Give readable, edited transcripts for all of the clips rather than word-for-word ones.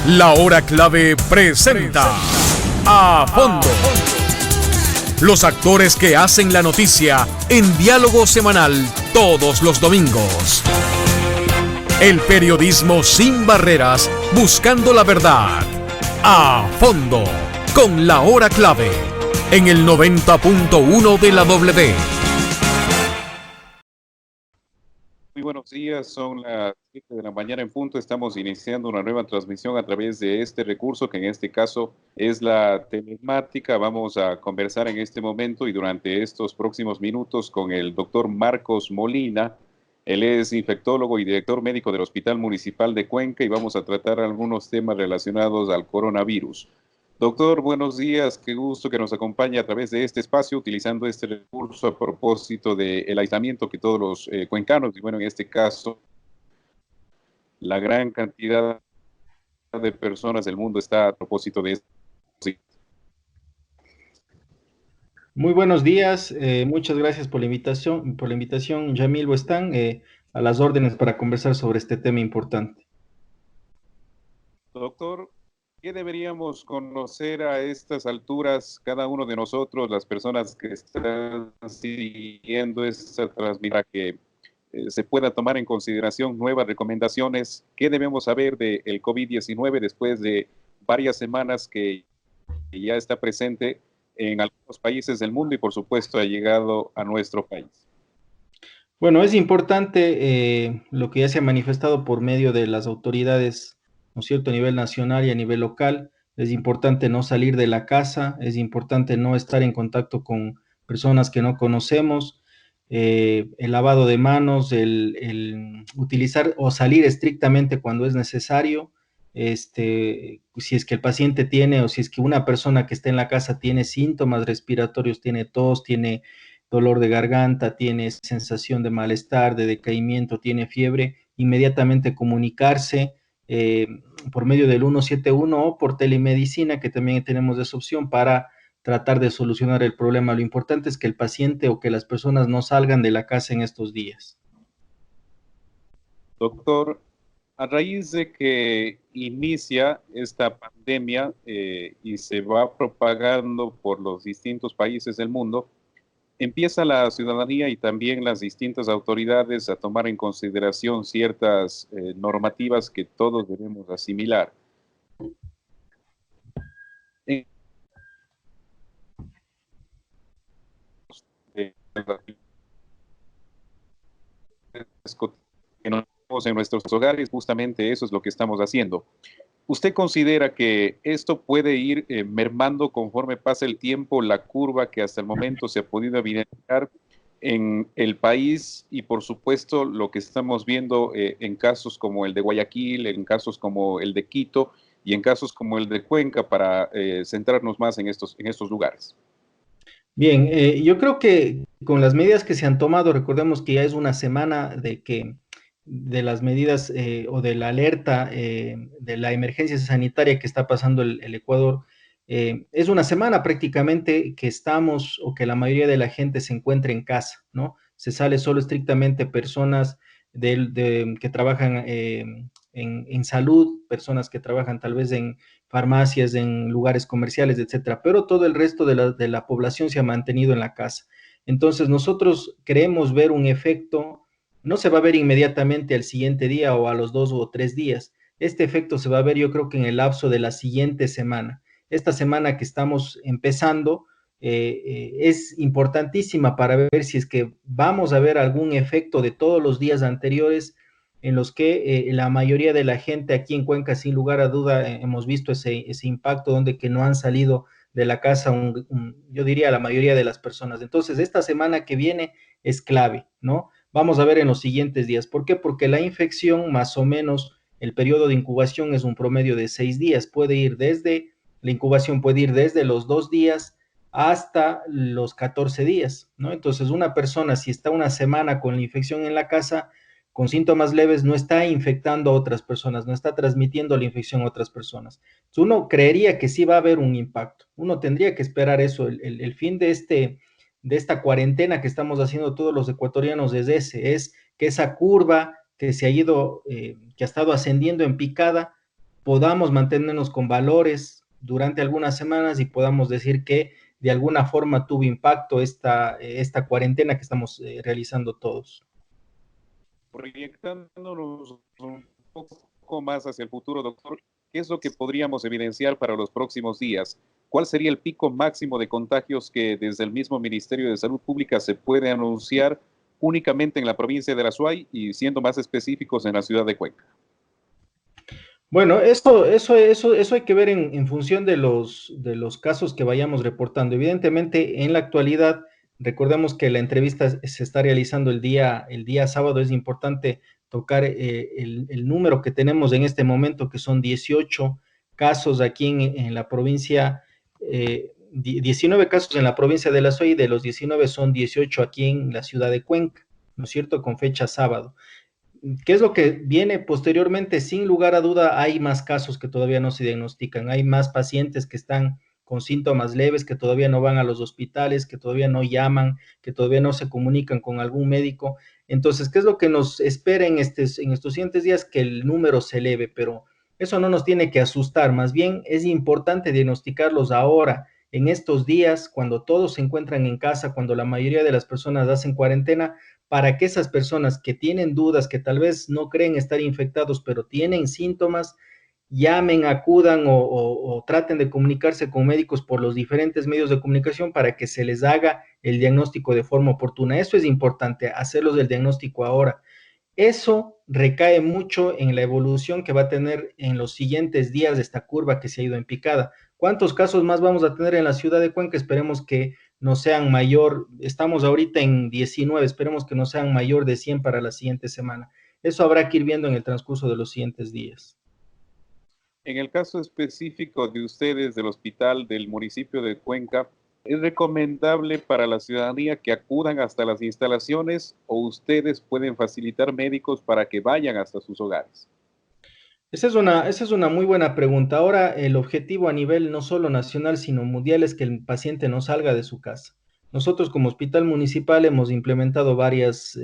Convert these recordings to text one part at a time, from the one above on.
La Hora Clave presenta A Fondo. Los actores que hacen la noticia en diálogo semanal todos los domingos. El periodismo sin barreras, buscando la verdad. A Fondo, con La Hora Clave, en el 90.1 de la W. Muy buenos días, son las 7 de la mañana en punto. Estamos iniciando una nueva transmisión a través de este recurso, que en este caso es la telemática. Vamos a conversar en este momento y durante estos próximos minutos con el doctor Marcos Molina. Él es infectólogo y director médico del Hospital Municipal de Cuenca y vamos a tratar algunos temas relacionados al coronavirus. Doctor, buenos días, qué gusto que nos acompañe a través de este espacio utilizando este recurso a propósito del aislamiento que todos los cuencanos, y bueno, en este caso, la gran cantidad de personas del mundo está a propósito de esto. Muy buenos días, muchas gracias por la invitación, Yamil Buestán, a las órdenes para conversar sobre este tema importante. Doctor, ¿qué deberíamos conocer a estas alturas cada uno de nosotros, las personas que están siguiendo esta transmisión, para que se pueda tomar en consideración nuevas recomendaciones? ¿Qué debemos saber del COVID-19 después de varias semanas que ya está presente en algunos países del mundo y por supuesto ha llegado a nuestro país? Bueno, es importante lo que ya se ha manifestado por medio de las autoridades, ¿no es cierto?, a nivel nacional y a nivel local. Es importante no salir de la casa, es importante no estar en contacto con personas que no conocemos, el lavado de manos, el utilizar o salir estrictamente cuando es necesario. Si es que el paciente tiene o si es que una persona que está en la casa tiene síntomas respiratorios, tiene tos, tiene dolor de garganta, tiene sensación de malestar, de decaimiento, tiene fiebre, inmediatamente comunicarse por medio del 171 o por telemedicina, que también tenemos esa opción para tratar de solucionar el problema. Lo importante es que el paciente o que las personas no salgan de la casa en estos días. Doctor, a raíz de que inicia esta pandemia y se va propagando por los distintos países del mundo, empieza la ciudadanía y también las distintas autoridades a tomar en consideración ciertas normativas que todos debemos asimilar. Que nos vemos en nuestros hogares, justamente eso es lo que estamos haciendo. ¿Usted considera que esto puede ir mermando conforme pasa el tiempo la curva que hasta el momento se ha podido evidenciar en el país y por supuesto lo que estamos viendo en casos como el de Guayaquil, en casos como el de Quito y en casos como el de Cuenca, para centrarnos más en estos lugares? Bien, yo creo que con las medidas que se han tomado, recordemos que ya es una semana de las medidas o de la alerta de la emergencia sanitaria que está pasando el Ecuador. Es una semana prácticamente que estamos o que la mayoría de la gente se encuentra en casa, ¿no? Se sale solo estrictamente personas que trabajan en salud, personas que trabajan tal vez en farmacias, en lugares comerciales, etcétera, pero todo el resto de la población se ha mantenido en la casa. Entonces, nosotros creemos ver un efecto, no se va a ver inmediatamente al siguiente día o a los 2 o 3 días. Este efecto se va a ver, yo creo que en el lapso de la siguiente semana. Esta semana que estamos empezando es importantísima para ver si es que vamos a ver algún efecto de todos los días anteriores en los que la mayoría de la gente aquí en Cuenca, sin lugar a duda, hemos visto ese impacto donde que no han salido de la casa, yo diría la mayoría de las personas. Entonces, esta semana que viene es clave, ¿no? Vamos a ver en los siguientes días. ¿Por qué? Porque la infección, más o menos, el periodo de incubación es un promedio de 6 días. La incubación puede ir desde los 2 días hasta los 14 días, ¿no? Entonces, una persona, si está una semana con la infección en la casa, con síntomas leves, no está infectando a otras personas, no está transmitiendo la infección a otras personas. Entonces, uno creería que sí va a haber un impacto. Uno tendría que esperar eso. El fin de esta cuarentena que estamos haciendo todos los ecuatorianos es que esa curva que se ha ido, que ha estado ascendiendo en picada, podamos mantenernos con valores durante algunas semanas y podamos decir que de alguna forma tuvo impacto esta cuarentena que estamos realizando todos. Proyectándonos un poco más hacia el futuro, doctor, ¿qué es lo que podríamos evidenciar para los próximos días? ¿Cuál sería el pico máximo de contagios que desde el mismo Ministerio de Salud Pública se puede anunciar únicamente en la provincia de La Suay y siendo más específicos en la ciudad de Cuenca? Bueno, eso hay que ver en función de los casos que vayamos reportando. Evidentemente, en la actualidad, recordemos que la entrevista se está realizando el día sábado. Es importante tocar el número que tenemos en este momento, que son 18 casos aquí en la provincia, 19 casos en la provincia de La Suay, y de los 19 son 18 aquí en la ciudad de Cuenca, ¿no es cierto?, con fecha sábado. ¿Qué es lo que viene posteriormente? Sin lugar a duda, hay más casos que todavía no se diagnostican, hay más pacientes que están con síntomas leves, que todavía no van a los hospitales, que todavía no llaman, que todavía no se comunican con algún médico. Entonces, ¿qué es lo que nos espera en estos siguientes días? Que el número se eleve, pero eso no nos tiene que asustar, más bien es importante diagnosticarlos ahora, en estos días, cuando todos se encuentran en casa, cuando la mayoría de las personas hacen cuarentena, para que esas personas que tienen dudas, que tal vez no creen estar infectados, pero tienen síntomas, llamen, acudan o traten de comunicarse con médicos por los diferentes medios de comunicación para que se les haga el diagnóstico de forma oportuna. Eso es importante, hacerlos del diagnóstico ahora. Eso recae mucho en la evolución que va a tener en los siguientes días de esta curva que se ha ido en picada. ¿Cuántos casos más vamos a tener en la ciudad de Cuenca? Esperemos que no sean mayor, estamos ahorita en 19, esperemos que no sean mayor de 100 para la siguiente semana. Eso habrá que ir viendo en el transcurso de los siguientes días. En el caso específico de ustedes del hospital del municipio de Cuenca, ¿es recomendable para la ciudadanía que acudan hasta las instalaciones o ustedes pueden facilitar médicos para que vayan hasta sus hogares? Esa es una muy buena pregunta. Ahora, el objetivo a nivel no solo nacional, sino mundial es que el paciente no salga de su casa. Nosotros como hospital municipal hemos implementado varias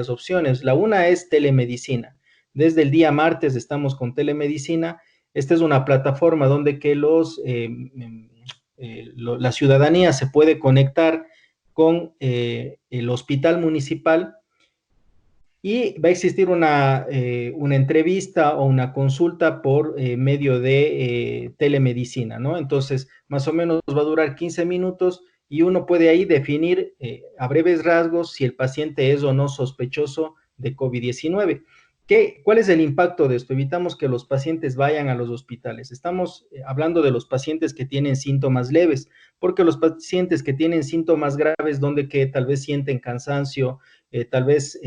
opciones. La una es telemedicina. Desde el día martes estamos con telemedicina. Esta es una plataforma donde que la ciudadanía se puede conectar con el hospital municipal y va a existir una entrevista o una consulta por medio de telemedicina, ¿no? Entonces, más o menos va a durar 15 minutos y uno puede ahí definir a breves rasgos si el paciente es o no sospechoso de COVID-19. ¿Cuál es el impacto de esto? Evitamos que los pacientes vayan a los hospitales. Estamos hablando de los pacientes que tienen síntomas leves, porque los pacientes que tienen síntomas graves, donde que tal vez sienten cansancio, tal vez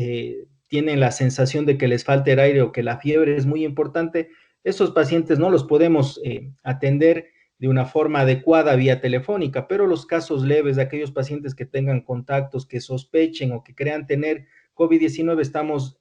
tienen la sensación de que les falta el aire o que la fiebre es muy importante, esos pacientes no los podemos atender de una forma adecuada vía telefónica, pero los casos leves de aquellos pacientes que tengan contactos, que sospechen o que crean tener COVID-19, estamos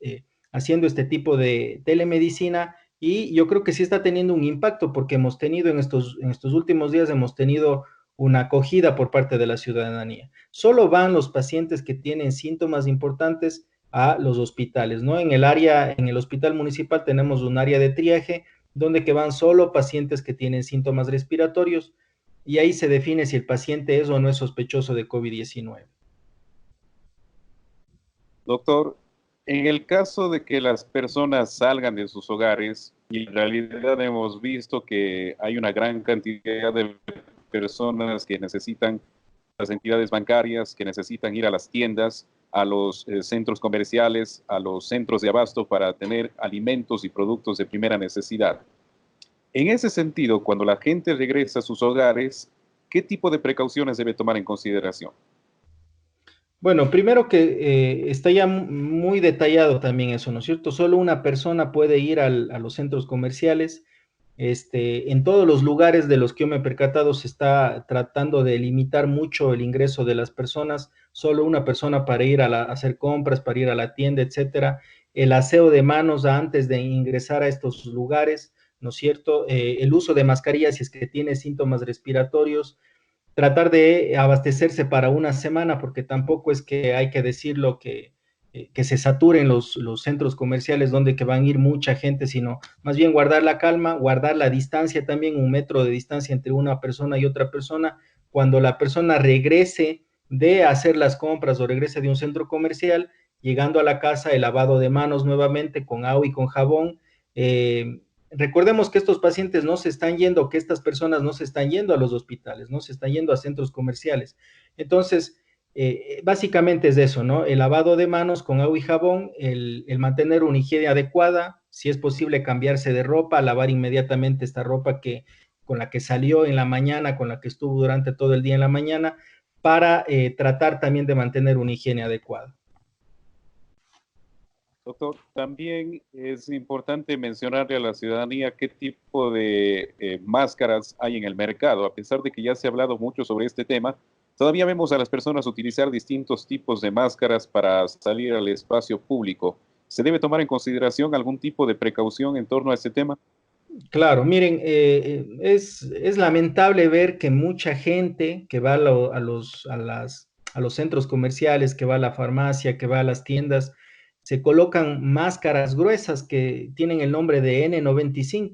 haciendo este tipo de telemedicina y yo creo que sí está teniendo un impacto porque hemos tenido en estos últimos días, hemos tenido una acogida por parte de la ciudadanía. Solo van los pacientes que tienen síntomas importantes a los hospitales, ¿no? En el hospital municipal tenemos un área de triaje donde que van solo pacientes que tienen síntomas respiratorios y ahí se define si el paciente es o no es sospechoso de COVID-19. Doctor, en el caso de que las personas salgan de sus hogares, y en realidad hemos visto que hay una gran cantidad de personas que necesitan las entidades bancarias, que necesitan ir a las tiendas, a los centros comerciales, a los centros de abasto para tener alimentos y productos de primera necesidad. En ese sentido, cuando la gente regresa a sus hogares, ¿qué tipo de precauciones debe tomar en consideración? Bueno, primero que está ya muy detallado también eso, ¿no es cierto? Solo una persona puede ir a los centros comerciales. En todos los lugares de los que yo me he percatado se está tratando de limitar mucho el ingreso de las personas, solo una persona para ir a hacer compras, para ir a la tienda, etcétera. El aseo de manos antes de ingresar a estos lugares, ¿no es cierto? El uso de mascarillas si es que tiene síntomas respiratorios, tratar de abastecerse para una semana, porque tampoco es que hay que decirlo que se saturen los centros comerciales donde que van a ir mucha gente, sino más bien guardar la calma, guardar la distancia también, 1 metro de distancia entre una persona y otra persona. Cuando la persona regrese de hacer las compras o regrese de un centro comercial, llegando a la casa, el lavado de manos nuevamente con agua y con jabón. Recordemos que estos pacientes no se están yendo, que estas personas no se están yendo a los hospitales, no se están yendo a centros comerciales. Entonces, básicamente es eso, ¿no? El lavado de manos con agua y jabón, el mantener una higiene adecuada, si es posible cambiarse de ropa, lavar inmediatamente esta ropa con la que salió en la mañana, con la que estuvo durante todo el día en la mañana, para tratar también de mantener una higiene adecuada. Doctor, también es importante mencionarle a la ciudadanía qué tipo de máscaras hay en el mercado. A pesar de que ya se ha hablado mucho sobre este tema, todavía vemos a las personas utilizar distintos tipos de máscaras para salir al espacio público. ¿Se debe tomar en consideración algún tipo de precaución en torno a este tema? Claro, miren, es lamentable ver que mucha gente que va a los centros comerciales, que va a la farmacia, que va a las tiendas, se colocan máscaras gruesas que tienen el nombre de N95.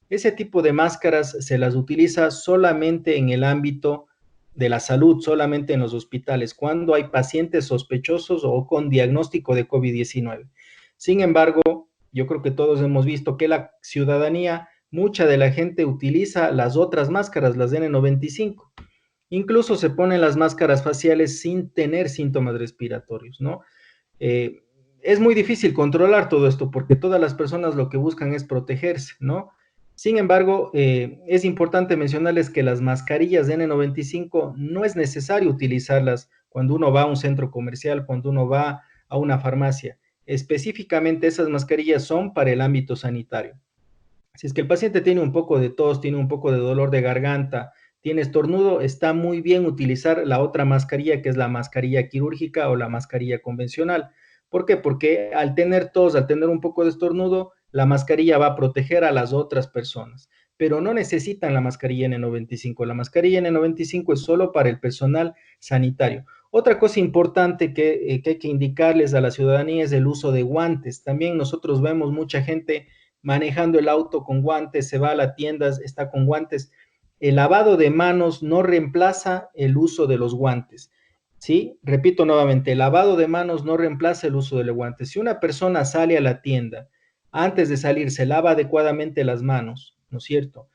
Ese tipo de máscaras se las utiliza solamente en el ámbito de la salud, solamente en los hospitales, cuando hay pacientes sospechosos o con diagnóstico de COVID-19. Sin embargo, yo creo que todos hemos visto que la ciudadanía, mucha de la gente utiliza las otras máscaras, las N95. Incluso se ponen las máscaras faciales sin tener síntomas respiratorios, ¿no? Es muy difícil controlar todo esto porque todas las personas lo que buscan es protegerse, ¿no? Sin embargo, es importante mencionarles que las mascarillas de N95 no es necesario utilizarlas cuando uno va a un centro comercial, cuando uno va a una farmacia. Específicamente esas mascarillas son para el ámbito sanitario. Si es que el paciente tiene un poco de tos, tiene un poco de dolor de garganta, tiene estornudo, está muy bien utilizar la otra mascarilla, que es la mascarilla quirúrgica o la mascarilla convencional. ¿Por qué? Porque al tener tos, al tener un poco de estornudo, la mascarilla va a proteger a las otras personas, pero no necesitan la mascarilla N95. La mascarilla N95 es solo para el personal sanitario. Otra cosa importante que hay que indicarles a la ciudadanía es el uso de guantes. También nosotros vemos mucha gente manejando el auto con guantes, se va a la tienda, está con guantes. El lavado de manos no reemplaza el uso de los guantes. ¿Sí? Repito nuevamente, el lavado de manos no reemplaza el uso de los guantes. Si una persona sale a la tienda, antes de salir se lava adecuadamente las manos, ¿no es cierto?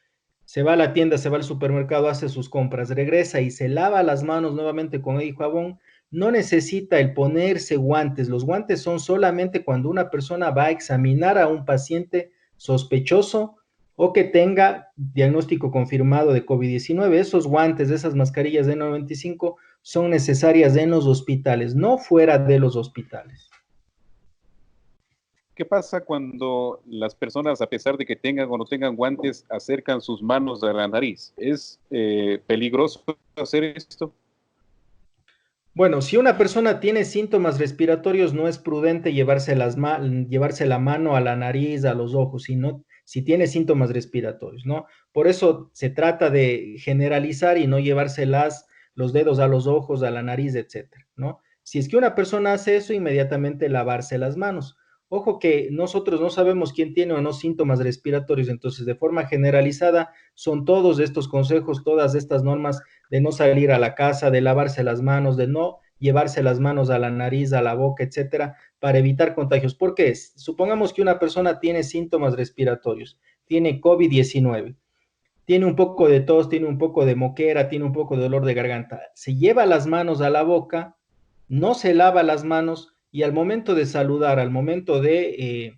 Se va a la tienda, se va al supermercado, hace sus compras, regresa y se lava las manos nuevamente con agua y jabón, no necesita el ponerse guantes. Los guantes son solamente cuando una persona va a examinar a un paciente sospechoso o que tenga diagnóstico confirmado de COVID-19. Esos guantes, esas mascarillas de N95 son necesarias en los hospitales, no fuera de los hospitales. ¿Qué pasa cuando las personas, a pesar de que tengan o no tengan guantes, acercan sus manos a la nariz? ¿Es peligroso hacer esto? Bueno, si una persona tiene síntomas respiratorios, no es prudente llevarse la mano a la nariz, a los ojos, sino si tiene síntomas respiratorios, ¿no? Por eso se trata de generalizar y no llevarse los dedos a los ojos, a la nariz, etcétera, ¿no? Si es que una persona hace eso, inmediatamente lavarse las manos. Ojo que nosotros no sabemos quién tiene o no síntomas respiratorios, entonces de forma generalizada son todos estos consejos, todas estas normas de no salir a la casa, de lavarse las manos, de no llevarse las manos a la nariz, a la boca, etcétera, para evitar contagios. ¿Por qué? Supongamos que una persona tiene síntomas respiratorios, tiene COVID-19, tiene un poco de tos, tiene un poco de moquera, tiene un poco de dolor de garganta, se lleva las manos a la boca, no se lava las manos y al momento de saludar, al momento de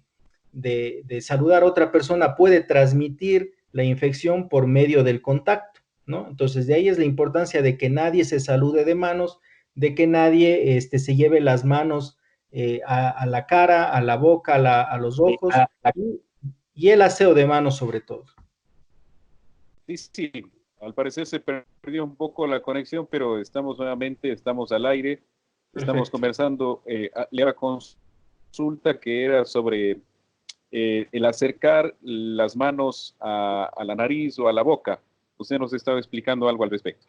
saludar a otra persona, puede transmitir la infección por medio del contacto, ¿no? Entonces, de ahí es la importancia de que nadie se salude de manos, de que nadie se lleve las manos a la cara, a la boca, a los ojos y el aseo de manos sobre todo. Sí, sí, al parecer se perdió un poco la conexión, pero estamos nuevamente, estamos al aire, estamos conversando. Le hago consulta que era sobre el acercar las manos a la nariz o a la boca. Usted nos estaba explicando algo al respecto.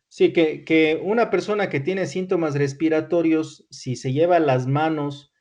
Sí, que una persona que tiene síntomas respiratorios, si se lleva las manos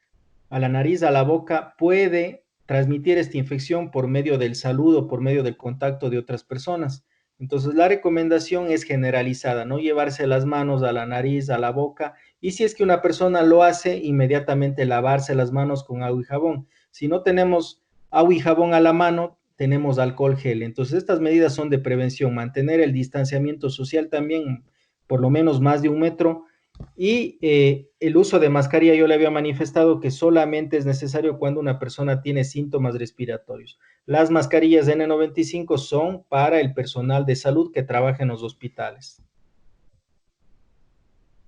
a la nariz, a la boca, puede transmitir esta infección por medio del saludo, por medio del contacto de otras personas. Entonces, la recomendación es generalizada, no llevarse las manos a la nariz, a la boca, y si es que una persona lo hace, inmediatamente lavarse las manos con agua y jabón. Si no tenemos agua y jabón a la mano, tenemos alcohol gel. Entonces, estas medidas son de prevención, mantener el distanciamiento social también, por lo menos más de 1 metro, y el uso de mascarilla yo le había manifestado que solamente es necesario cuando una persona tiene síntomas respiratorios. Las mascarillas N95 son para el personal de salud que trabaja en los hospitales.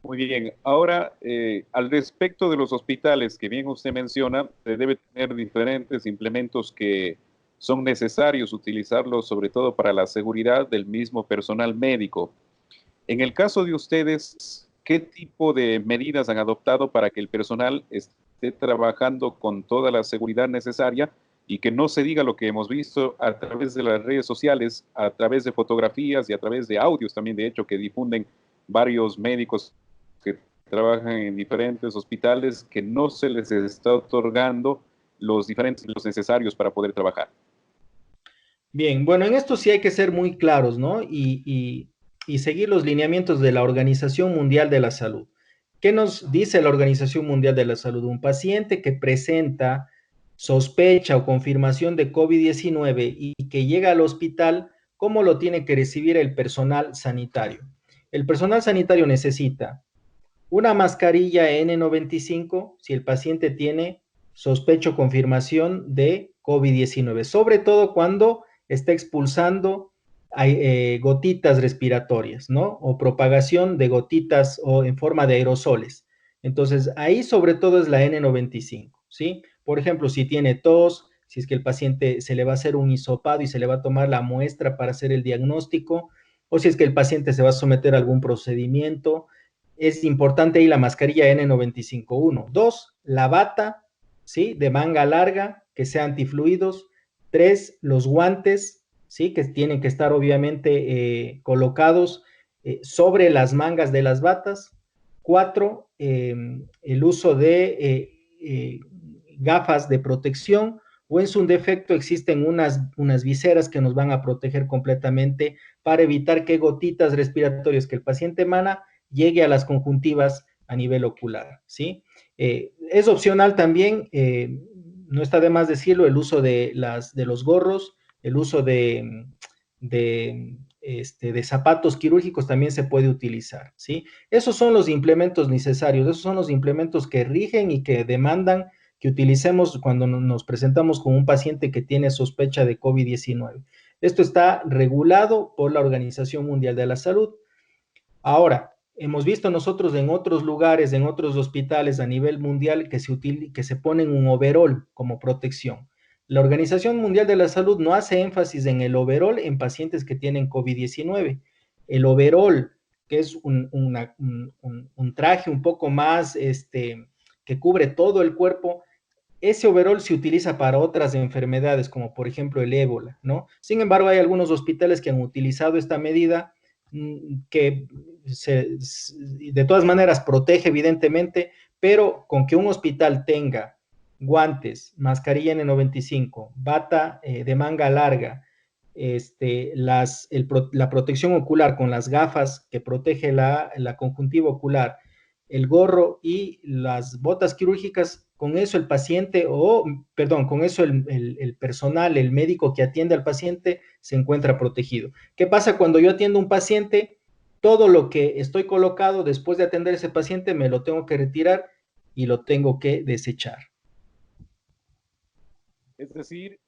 Muy bien, ahora al respecto de los hospitales, que bien usted menciona, se debe tener diferentes implementos que son necesarios utilizarlos, sobre todo para la seguridad del mismo personal médico. En el caso de ustedes, ¿qué tipo de medidas han adoptado para que el personal esté trabajando con toda la seguridad necesaria y que no se diga lo que hemos visto a través de las redes sociales, a través de fotografías y a través de audios también, de hecho, que difunden varios médicos que trabajan en diferentes hospitales, que no se les está otorgando los necesarios para poder trabajar? Bien, bueno, en esto sí hay que ser muy claros, ¿no? Y seguir los lineamientos de la Organización Mundial de la Salud. ¿Qué nos dice la Organización Mundial de la Salud? Un paciente que presenta sospecha o confirmación de COVID-19 y que llega al hospital, ¿cómo lo tiene que recibir el personal sanitario? El personal sanitario necesita una mascarilla N95 si el paciente tiene sospecha o confirmación de COVID-19, sobre todo cuando está expulsando gotitas respiratorias, ¿no? O propagación de gotitas o en forma de aerosoles. Entonces, ahí sobre todo es la N95, ¿sí? Por ejemplo, si tiene tos, si es que el paciente se le va a hacer un hisopado y se le va a tomar la muestra para hacer el diagnóstico, o si es que el paciente se va a someter a algún procedimiento, es importante ahí la mascarilla N95, 1. 2, la bata, ¿sí? De manga larga, que sea antifluidos. 3, los guantes, ¿sí? Que tienen que estar obviamente colocados sobre las mangas de las batas. 4, el uso de gafas de protección, o en su defecto existen unas viseras que nos van a proteger completamente para evitar que gotitas respiratorias que el paciente emana llegue a las conjuntivas a nivel ocular, ¿sí? Es opcional también, no está de más decirlo, el uso de los gorros, el uso de zapatos quirúrgicos también se puede utilizar, ¿sí? Esos son los implementos necesarios, esos son los implementos que rigen y que demandan que utilicemos cuando nos presentamos con un paciente que tiene sospecha de COVID-19. Esto está regulado por la Organización Mundial de la Salud. Ahora, hemos visto nosotros en otros lugares, en otros hospitales a nivel mundial que se ponen un overol como protección. La Organización Mundial de la Salud no hace énfasis en el overol en pacientes que tienen COVID-19. El overol, que es un traje un poco más que cubre todo el cuerpo, ese overol se utiliza para otras enfermedades, como por ejemplo el ébola, ¿no? Sin embargo, hay algunos hospitales que han utilizado esta medida que de todas maneras protege evidentemente, pero con que un hospital tenga guantes, mascarilla N95, bata de manga larga, la protección ocular con las gafas que protege la conjuntiva ocular, el gorro y las botas quirúrgicas, con eso el paciente, con eso el personal, el médico que atiende al paciente se encuentra protegido. ¿Qué pasa cuando yo atiendo a un paciente? Todo lo que estoy colocado después de atender a ese paciente me lo tengo que retirar y lo tengo que desechar. Es decir,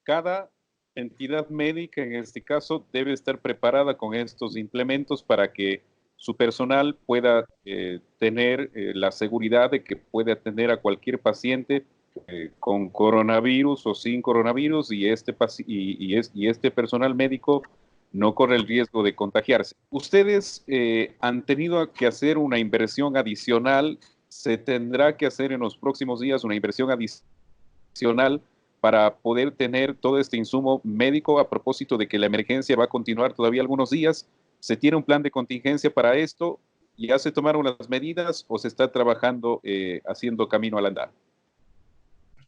cada entidad médica en este caso debe estar preparada con estos implementos para que su personal pueda tener la seguridad de que puede atender a cualquier paciente con coronavirus o sin coronavirus y este personal médico no corre el riesgo de contagiarse. Ustedes han tenido que hacer una inversión adicional, se tendrá que hacer en los próximos días una inversión adicional para poder tener todo este insumo médico a propósito de que la emergencia va a continuar todavía algunos días. ¿Se tiene un plan de contingencia para esto? ¿Ya se tomaron las medidas o se está trabajando haciendo camino al andar?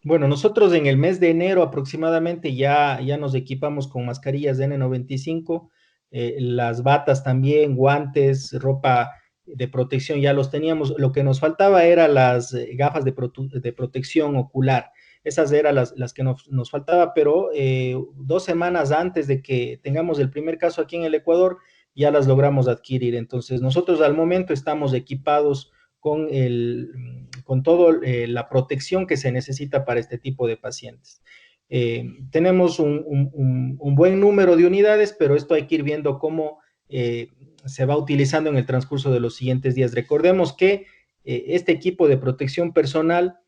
Bueno, nosotros en el mes de enero aproximadamente ya nos equipamos con mascarillas de N95, las batas también, guantes, ropa de protección ya los teníamos. Lo que nos faltaba era las gafas de protección ocular. Esas eran las que nos faltaba, pero 2 semanas antes de que tengamos el primer caso aquí en el Ecuador, ya las logramos adquirir. Entonces, nosotros al momento estamos equipados con toda la protección que se necesita para este tipo de pacientes. Tenemos un buen número de unidades, pero esto hay que ir viendo cómo se va utilizando en el transcurso de los siguientes días. Recordemos que este equipo de protección personal,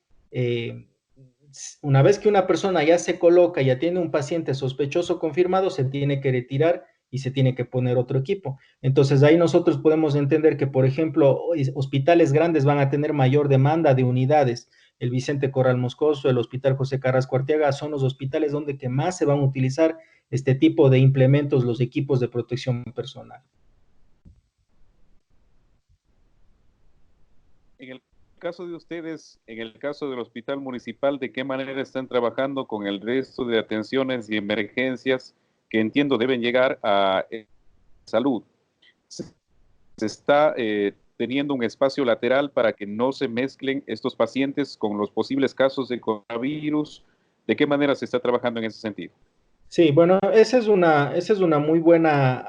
una vez que una persona ya se coloca, ya tiene un paciente sospechoso confirmado, se tiene que retirar y se tiene que poner otro equipo. Entonces ahí nosotros podemos entender que, por ejemplo, hospitales grandes van a tener mayor demanda de unidades. El Vicente Corral Moscoso, el Hospital José Carrasco Arteaga son los hospitales donde que más se van a utilizar este tipo de implementos, los equipos de protección personal. En el caso de ustedes, en el caso del Hospital Municipal, ¿de qué manera están trabajando con el resto de atenciones y emergencias que entiendo deben llegar a salud? ¿Se está teniendo un espacio lateral para que no se mezclen estos pacientes con los posibles casos de coronavirus? ¿De qué manera se está trabajando en ese sentido? Sí, bueno, esa es una muy buena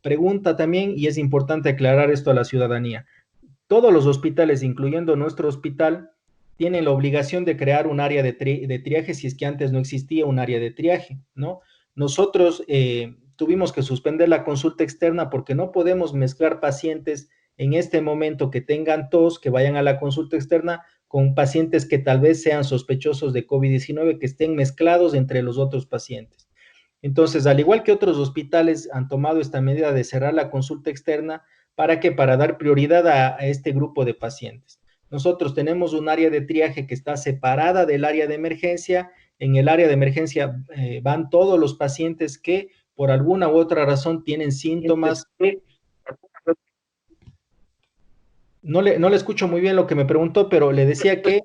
pregunta también, y es importante aclarar esto a la ciudadanía. Todos los hospitales, incluyendo nuestro hospital, tienen la obligación de crear un área de triaje si es que antes no existía un área de triaje, ¿no? Nosotros tuvimos que suspender la consulta externa porque no podemos mezclar pacientes en este momento que tengan tos, que vayan a la consulta externa, con pacientes que tal vez sean sospechosos de COVID-19, que estén mezclados entre los otros pacientes. Entonces, al igual que otros hospitales han tomado esta medida de cerrar la consulta externa, ¿para qué? Para dar prioridad a este grupo de pacientes. Nosotros tenemos un área de triaje que está separada del área de emergencia. En el área de emergencia van todos los pacientes que por alguna u otra razón tienen síntomas. No le escucho muy bien lo que me preguntó, pero le decía que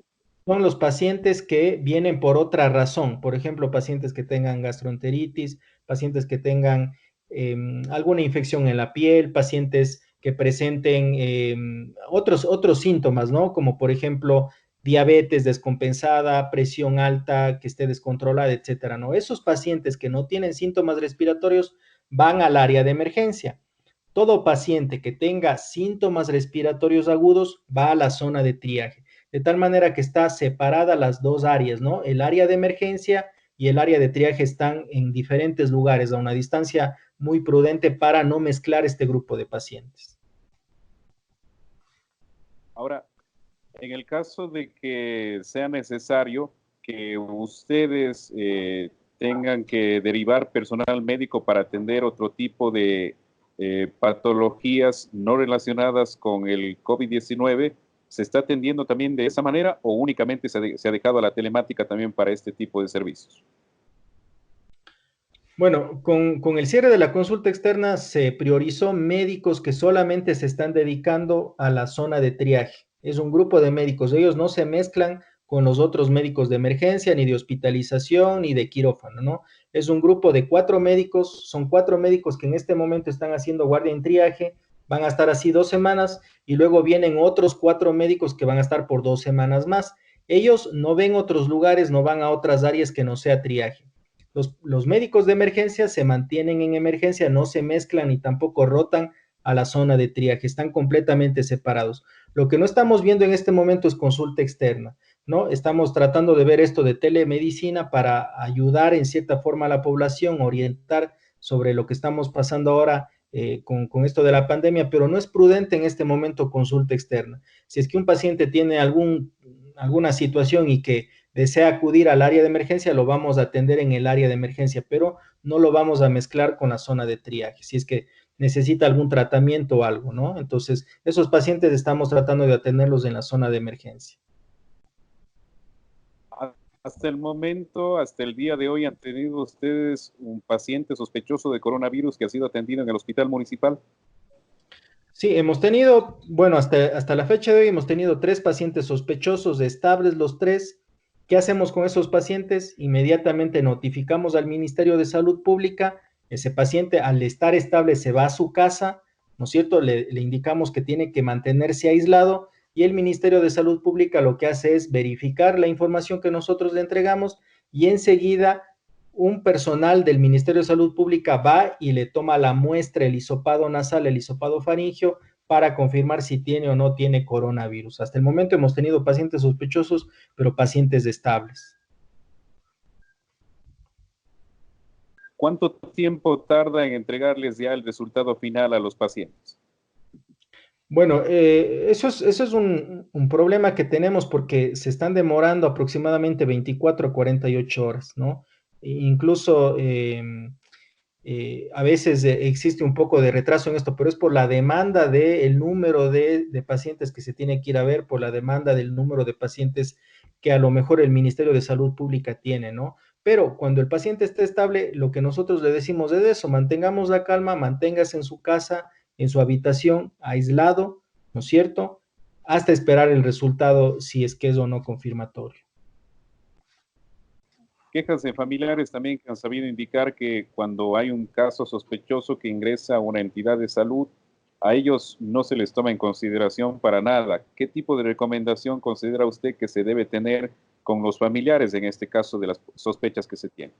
son los pacientes que vienen por otra razón. Por ejemplo, pacientes que tengan gastroenteritis, pacientes que tengan alguna infección en la piel, pacientes que presenten otros síntomas, ¿no? Como por ejemplo diabetes descompensada, presión alta que esté descontrolada, etcétera, ¿no? Esos pacientes que no tienen síntomas respiratorios van al área de emergencia. Todo paciente que tenga síntomas respiratorios agudos va a la zona de triaje, de tal manera que está separada las dos áreas, ¿no? El área de emergencia y el área de triaje están en diferentes lugares, a una distancia muy prudente para no mezclar este grupo de pacientes. Ahora, en el caso de que sea necesario que ustedes tengan que derivar personal médico para atender otro tipo de patologías no relacionadas con el COVID-19, ¿se está atendiendo también de esa manera o únicamente se ha dejado a la telemática también para este tipo de servicios? Bueno, con el cierre de la consulta externa se priorizó médicos que solamente se están dedicando a la zona de triaje. Es un grupo de médicos, ellos no se mezclan con los otros médicos de emergencia, ni de hospitalización, ni de quirófano, ¿no? Es un grupo de 4 médicos, son 4 médicos que en este momento están haciendo guardia en triaje, van a estar así 2 semanas, y luego vienen otros 4 médicos que van a estar por 2 semanas más. Ellos no ven otros lugares, no van a otras áreas que no sea triaje. Los médicos de emergencia se mantienen en emergencia, no se mezclan ni tampoco rotan a la zona de triaje, están completamente separados. Lo que no estamos viendo en este momento es consulta externa, ¿no? Estamos tratando de ver esto de telemedicina para ayudar en cierta forma a la población, orientar sobre lo que estamos pasando ahora con esto de la pandemia, pero no es prudente en este momento consulta externa. Si es que un paciente tiene alguna situación y que desea acudir al área de emergencia, lo vamos a atender en el área de emergencia, pero no lo vamos a mezclar con la zona de triaje, si es que necesita algún tratamiento o algo, ¿no? Entonces, esos pacientes estamos tratando de atenderlos en la zona de emergencia. Hasta el momento, hasta el día de hoy, ¿han tenido ustedes un paciente sospechoso de coronavirus que ha sido atendido en el hospital municipal? Sí, hemos tenido, bueno, hasta la fecha de hoy hemos tenido 3 pacientes sospechosos, estables los 3. ¿Qué hacemos con esos pacientes? Inmediatamente notificamos al Ministerio de Salud Pública. Ese paciente, al estar estable, se va a su casa, ¿no es cierto? Le indicamos que tiene que mantenerse aislado y el Ministerio de Salud Pública lo que hace es verificar la información que nosotros le entregamos y enseguida un personal del Ministerio de Salud Pública va y le toma la muestra, el hisopado nasal, el hisopado faríngeo, para confirmar si tiene o no tiene coronavirus. Hasta el momento hemos tenido pacientes sospechosos, pero pacientes estables. ¿Cuánto tiempo tarda en entregarles ya el resultado final a los pacientes? Bueno, eso es un problema que tenemos porque se están demorando aproximadamente 24 a 48 horas, ¿no? Incluso a veces existe un poco de retraso en esto, pero es por la demanda del número de pacientes que se tiene que ir a ver, por la demanda del número de pacientes que a lo mejor el Ministerio de Salud Pública tiene, ¿no? Pero cuando el paciente esté estable, lo que nosotros le decimos es eso, mantengamos la calma, manténgase en su casa, en su habitación, aislado, ¿no es cierto? Hasta esperar el resultado si es que es o no confirmatorio. Quejas de familiares también que han sabido indicar que cuando hay un caso sospechoso que ingresa a una entidad de salud, a ellos no se les toma en consideración para nada. ¿Qué tipo de recomendación considera usted que se debe tener con los familiares en este caso de las sospechas que se tienen?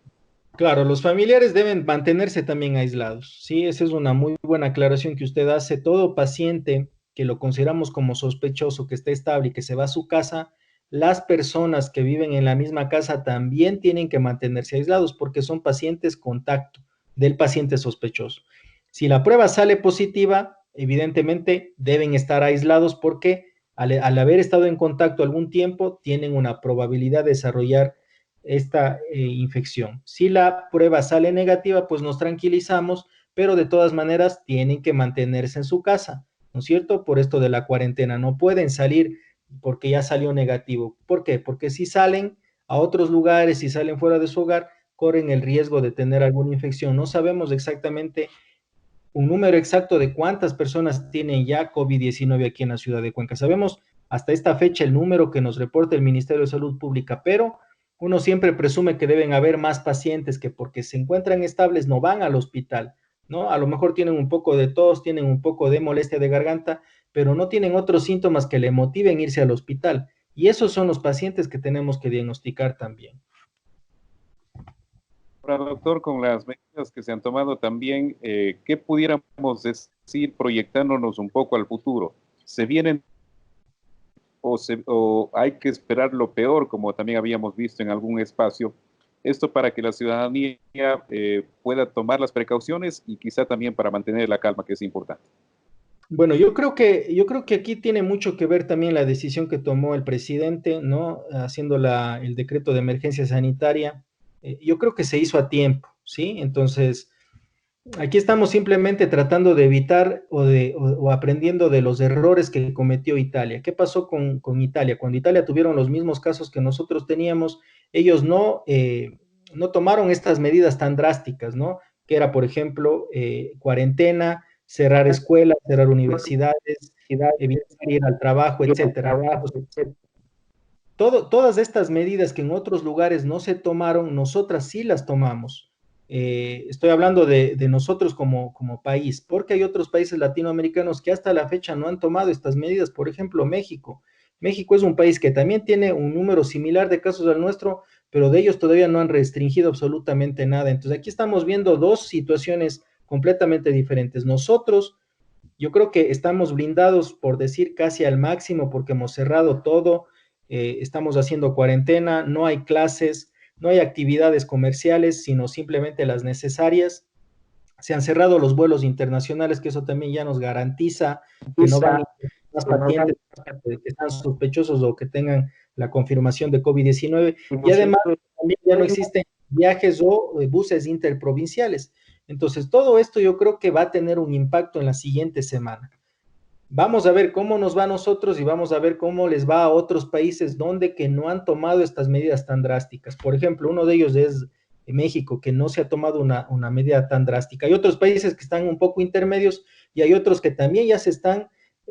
Claro, los familiares deben mantenerse también aislados. Sí, esa es una muy buena aclaración que usted hace. Todo paciente que lo consideramos como sospechoso, que está estable y que se va a su casa, las personas que viven en la misma casa también tienen que mantenerse aislados porque son pacientes contacto del paciente sospechoso. Si la prueba sale positiva, evidentemente deben estar aislados porque al haber estado en contacto algún tiempo, tienen una probabilidad de desarrollar esta infección. Si la prueba sale negativa, pues nos tranquilizamos, pero de todas maneras tienen que mantenerse en su casa, ¿no es cierto? Por esto de la cuarentena, no pueden salir porque ya salió negativo. ¿Por qué? Porque si salen a otros lugares, si salen fuera de su hogar, corren el riesgo de tener alguna infección. No sabemos exactamente un número exacto de cuántas personas tienen ya COVID-19 aquí en la ciudad de Cuenca. Sabemos hasta esta fecha el número que nos reporta el Ministerio de Salud Pública, pero uno siempre presume que deben haber más pacientes que porque se encuentran estables no van al hospital, ¿no? A lo mejor tienen un poco de tos, tienen un poco de molestia de garganta, pero no tienen otros síntomas que le motiven irse al hospital. Y esos son los pacientes que tenemos que diagnosticar también. Ahora, doctor, con las medidas que se han tomado también, ¿qué pudiéramos decir proyectándonos un poco al futuro? ¿Se vienen o hay que esperar lo peor, como también habíamos visto en algún espacio? Esto para que la ciudadanía pueda tomar las precauciones y quizá también para mantener la calma, que es importante. Bueno, yo creo que aquí tiene mucho que ver también la decisión que tomó el presidente, ¿no? Haciendo el decreto de emergencia sanitaria. Yo creo que se hizo a tiempo, ¿sí? Entonces, aquí estamos simplemente tratando de evitar o aprendiendo de los errores que cometió Italia. ¿Qué pasó con Italia? Cuando Italia tuvieron los mismos casos que nosotros teníamos, ellos no tomaron estas medidas tan drásticas, ¿no? Que era, por ejemplo, cuarentena, cerrar escuelas, cerrar universidades, evitar ir al trabajo, etcétera. Todas estas medidas que en otros lugares no se tomaron, nosotras sí las tomamos. Estoy hablando de nosotros como país, porque hay otros países latinoamericanos que hasta la fecha no han tomado estas medidas. Por ejemplo, México. México es un país que también tiene un número similar de casos al nuestro, pero de ellos todavía no han restringido absolutamente nada. Entonces aquí estamos viendo dos situaciones completamente diferentes. Nosotros, yo creo que estamos blindados, por decir casi al máximo, porque hemos cerrado todo, estamos haciendo cuarentena, no hay clases, no hay actividades comerciales, sino simplemente las necesarias. Se han cerrado los vuelos internacionales, que eso también ya nos garantiza que no van más pacientes que están sospechosos o que tengan la confirmación de COVID-19. Y además, también ya no existen viajes o buses interprovinciales. Entonces, todo esto yo creo que va a tener un impacto en la siguiente semana. Vamos a ver cómo nos va a nosotros y vamos a ver cómo les va a otros países donde que no han tomado estas medidas tan drásticas. Por ejemplo, uno de ellos es México, que no se ha tomado una medida tan drástica. Hay otros países que están un poco intermedios y hay otros que también ya se están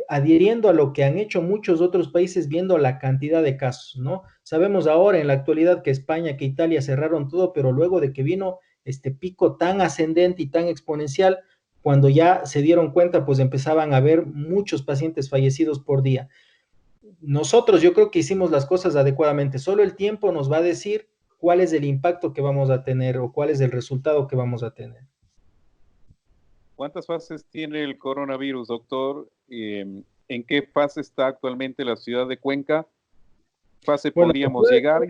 adhiriendo a lo que han hecho muchos otros países viendo la cantidad de casos, ¿no? Sabemos ahora en la actualidad que España, que Italia cerraron todo, pero luego de que vino este pico tan ascendente y tan exponencial, cuando ya se dieron cuenta, pues empezaban a haber muchos pacientes fallecidos por día. Nosotros yo creo que hicimos las cosas adecuadamente, solo el tiempo nos va a decir cuál es el impacto que vamos a tener o cuál es el resultado que vamos a tener. ¿Cuántas fases tiene el coronavirus, doctor? ¿En qué fase está actualmente la ciudad de Cuenca? ¿Fase Bueno, podríamos llegar?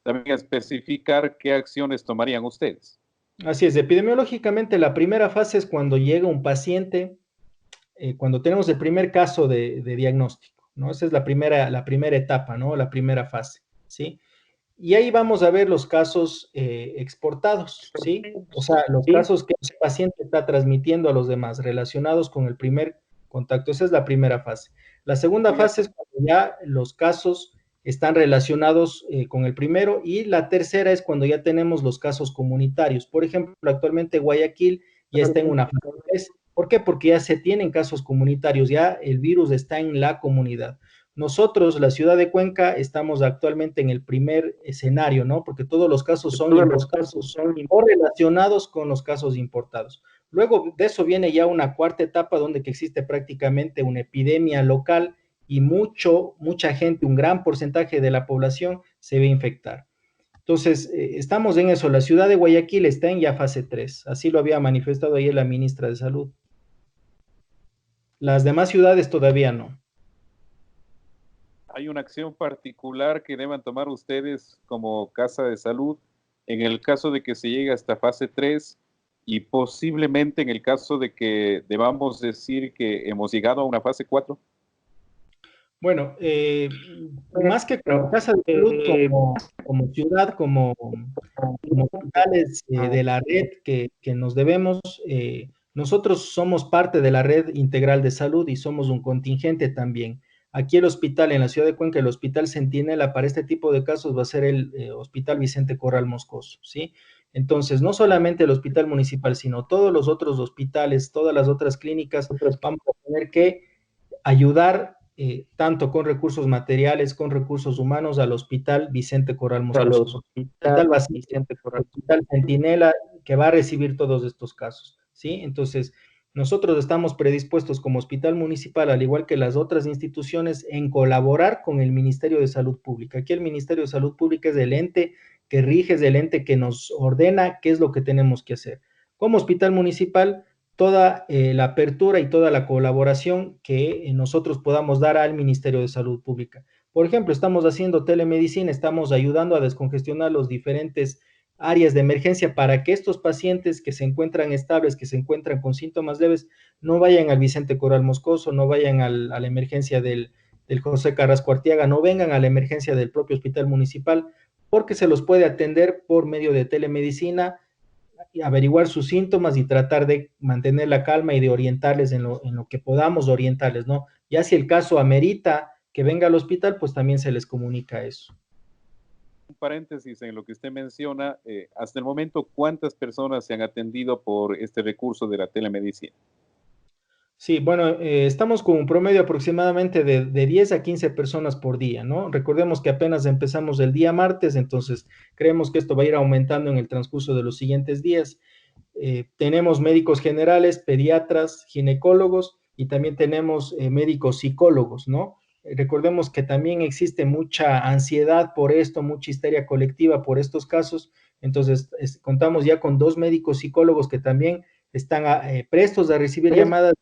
También especificar qué acciones tomarían ustedes. así es, epidemiológicamente la primera fase es cuando llega un paciente, cuando tenemos el primer caso de diagnóstico, ¿no? Esa es la primera etapa, ¿no? La primera fase, ¿sí? Y ahí vamos a ver los casos exportados, ¿sí? O sea, los casos que ese paciente está transmitiendo a los demás relacionados con el primer contacto. Esa es la primera fase. La segunda fase es cuando ya los casos están relacionados con el primero y la tercera es cuando ya tenemos los casos comunitarios. Por ejemplo, actualmente Guayaquil ya está en una fase 3. ¿Por qué? Porque ya se tienen casos comunitarios, ya el virus está en la comunidad. Nosotros, la ciudad de Cuenca, estamos actualmente en el primer escenario, ¿no? Porque todos los casos son o relacionados con los casos importados. Luego de eso viene ya una cuarta etapa donde que existe prácticamente una epidemia local y mucha gente, un gran porcentaje de la población se ve infectar. Entonces, estamos en eso. La ciudad de Guayaquil está en ya fase 3. Así lo había manifestado ayer la ministra de Salud. Las demás ciudades todavía no. ¿Hay una acción particular que deban tomar ustedes como casa de salud en el caso de que se llegue hasta fase 3 y posiblemente en el caso de que debamos decir que hemos llegado a una fase 4? Bueno, más que como casa de salud, como ciudad, como hospitales de la red que nos debemos, nosotros somos parte de la red integral de salud y somos un contingente también. Aquí el hospital en la ciudad de Cuenca, el Hospital Centinela para este tipo de casos va a ser el Hospital Vicente Corral Moscoso, ¿sí? Entonces, no solamente el hospital municipal, sino todos los otros hospitales, todas las otras clínicas, vamos a tener que ayudar tanto con recursos materiales, con recursos humanos al Hospital Vicente Corral Moscoso. Hospital Centinela, que va a recibir todos estos casos, ¿sí? Entonces, nosotros estamos predispuestos como hospital municipal, al igual que las otras instituciones, en colaborar con el Ministerio de Salud Pública. Aquí el Ministerio de Salud Pública es el ente que rige, es el ente que nos ordena qué es lo que tenemos que hacer. Como hospital municipal, toda la apertura y toda la colaboración que nosotros podamos dar al Ministerio de Salud Pública. Por ejemplo, estamos haciendo telemedicina, estamos ayudando a descongestionar los diferentes áreas de emergencia para que estos pacientes que se encuentran estables, que se encuentran con síntomas leves, no vayan al Vicente Corral Moscoso, no vayan a la emergencia del José Carrasco Arteaga, no vengan a la emergencia del propio hospital municipal, porque se los puede atender por medio de telemedicina, averiguar sus síntomas y tratar de mantener la calma y de orientarles en lo que podamos orientarles, ¿no? Ya si el caso amerita que venga al hospital, pues también se les comunica eso. Un paréntesis en lo que usted menciona, hasta el momento, ¿cuántas personas se han atendido por este recurso de la telemedicina? Sí, bueno, estamos con un promedio aproximadamente de 10 a 15 personas por día, ¿no? Recordemos que apenas empezamos el día martes, entonces creemos que esto va a ir aumentando en el transcurso de los siguientes días. Tenemos médicos generales, pediatras, ginecólogos y también tenemos médicos psicólogos, ¿no? Recordemos que también existe mucha ansiedad por esto, mucha histeria colectiva por estos casos, entonces contamos ya con 2 médicos psicólogos que también están prestos a recibir llamadas,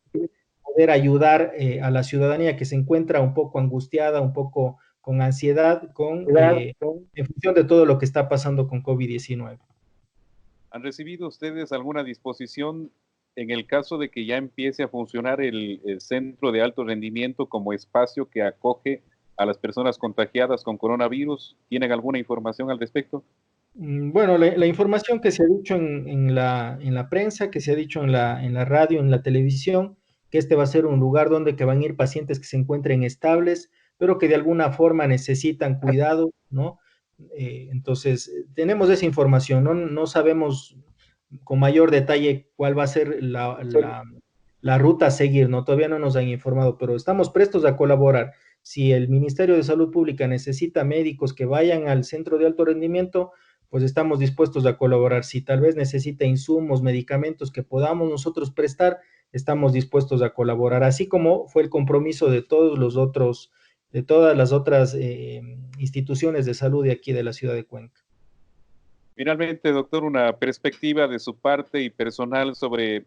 poder ayudar a la ciudadanía que se encuentra un poco angustiada, un poco con ansiedad, en función de todo lo que está pasando con COVID-19. ¿Han recibido ustedes alguna disposición en el caso de que ya empiece a funcionar el centro de alto rendimiento como espacio que acoge a las personas contagiadas con coronavirus? ¿Tienen alguna información al respecto? Bueno, la información que se ha dicho en la prensa, que se ha dicho en la radio, en la televisión, que este va a ser un lugar donde que van a ir pacientes que se encuentren estables, pero que de alguna forma necesitan cuidado, ¿no? Entonces, tenemos esa información, no sabemos con mayor detalle cuál va a ser la ruta a seguir, ¿no? Todavía no nos han informado, pero estamos prestos a colaborar. Si el Ministerio de Salud Pública necesita médicos que vayan al centro de alto rendimiento, pues estamos dispuestos a colaborar. Si tal vez necesita insumos, medicamentos que podamos nosotros prestar, estamos dispuestos a colaborar, así como fue el compromiso de todas las otras instituciones de salud de aquí de la ciudad de Cuenca. Finalmente, doctor, una perspectiva de su parte y personal sobre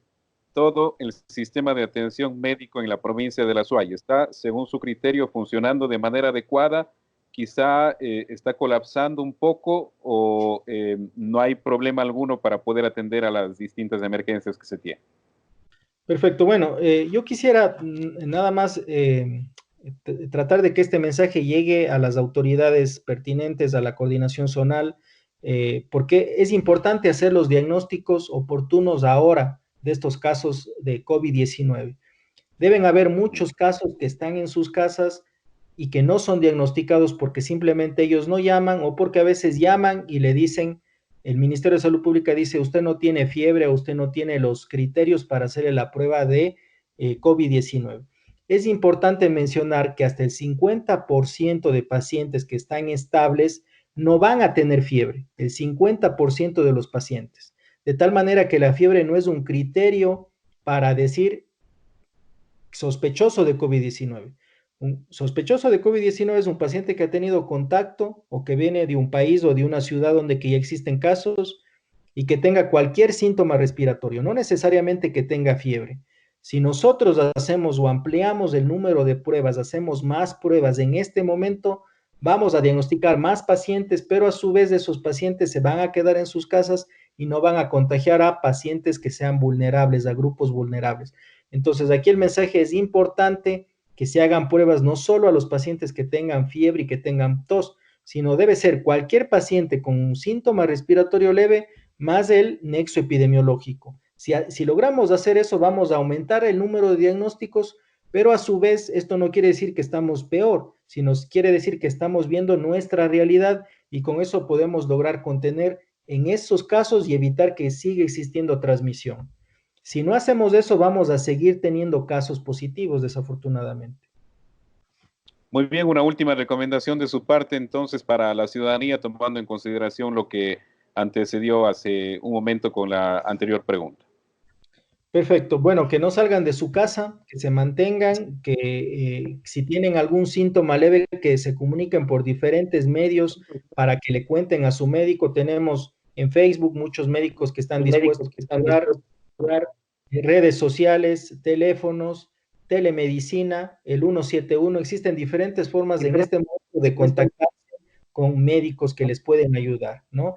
todo el sistema de atención médico en la provincia de La Suay. ¿Está, según su criterio, funcionando de manera adecuada? ¿Quizá está colapsando un poco o no hay problema alguno para poder atender a las distintas emergencias que se tienen? Perfecto. Bueno, yo quisiera nada más tratar de que este mensaje llegue a las autoridades pertinentes, a la coordinación zonal, porque es importante hacer los diagnósticos oportunos ahora de estos casos de COVID-19. Deben haber muchos casos que están en sus casas y que no son diagnosticados porque simplemente ellos no llaman o porque a veces llaman y le dicen, el Ministerio de Salud Pública dice, usted no tiene fiebre o usted no tiene los criterios para hacerle la prueba de COVID-19. Es importante mencionar que hasta el 50% de pacientes que están estables no van a tener fiebre, el 50% de los pacientes. De tal manera que la fiebre no es un criterio para decir sospechoso de COVID-19. Un sospechoso de COVID-19 es un paciente que ha tenido contacto o que viene de un país o de una ciudad donde que ya existen casos y que tenga cualquier síntoma respiratorio, no necesariamente que tenga fiebre. Si nosotros hacemos o ampliamos el número de pruebas, hacemos más pruebas en este momento, vamos a diagnosticar más pacientes, pero a su vez esos pacientes se van a quedar en sus casas y no van a contagiar a pacientes que sean vulnerables, a grupos vulnerables. Entonces, aquí el mensaje es importante que se hagan pruebas no solo a los pacientes que tengan fiebre y que tengan tos, sino debe ser cualquier paciente con un síntoma respiratorio leve más el nexo epidemiológico. Si logramos hacer eso, vamos a aumentar el número de diagnósticos, pero a su vez esto no quiere decir que estamos peor, sino quiere decir que estamos viendo nuestra realidad y con eso podemos lograr contener en esos casos y evitar que siga existiendo transmisión. Si no hacemos eso, vamos a seguir teniendo casos positivos, desafortunadamente. Muy bien, una última recomendación de su parte entonces para la ciudadanía, tomando en consideración lo que antecedió hace un momento con la anterior pregunta. Perfecto. Bueno, que no salgan de su casa, que se mantengan, que si tienen algún síntoma leve, que se comuniquen por diferentes medios para que le cuenten a su médico. Tenemos en Facebook muchos médicos que están dispuestos a hablar, redes sociales, teléfonos, telemedicina, el 171. Existen diferentes formas en este momento de contactarse con médicos que les pueden ayudar, ¿no?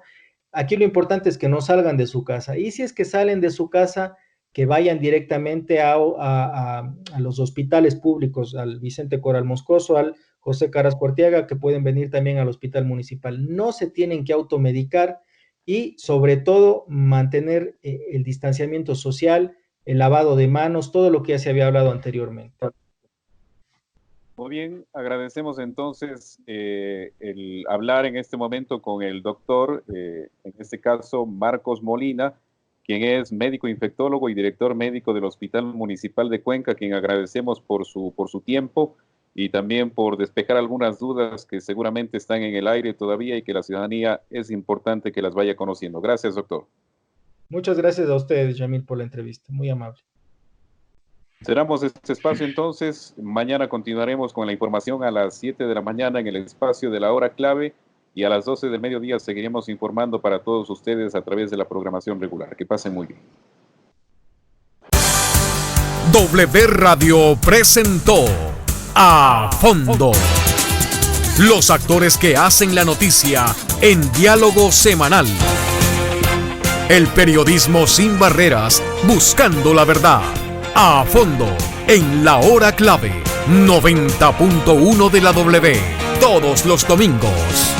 Aquí lo importante es que no salgan de su casa. Y si es que salen de su casa, que vayan directamente a los hospitales públicos, al Vicente Coral Moscoso, al José Carrasco Arteaga, que pueden venir también al hospital municipal. No se tienen que automedicar y sobre todo mantener el distanciamiento social, el lavado de manos, todo lo que ya se había hablado anteriormente. Muy bien, agradecemos entonces el hablar en este momento con el doctor, en este caso Marcos Molina, quien es médico infectólogo y director médico del Hospital Municipal de Cuenca, quien agradecemos por su tiempo y también por despejar algunas dudas que seguramente están en el aire todavía y que la ciudadanía es importante que las vaya conociendo. Gracias, doctor. Muchas gracias a ustedes, Yamil, por la entrevista. Muy amable. Cerramos este espacio entonces. Mañana continuaremos con la información a las 7 de la mañana en el espacio de la hora clave. Y a las 12 del mediodía seguiremos informando para todos ustedes a través de la programación regular. Que pasen muy bien. W Radio presentó A Fondo. Los actores que hacen la noticia en diálogo semanal. El periodismo sin barreras, buscando la verdad. A Fondo, en la hora clave, 90.1 de la W, todos los domingos.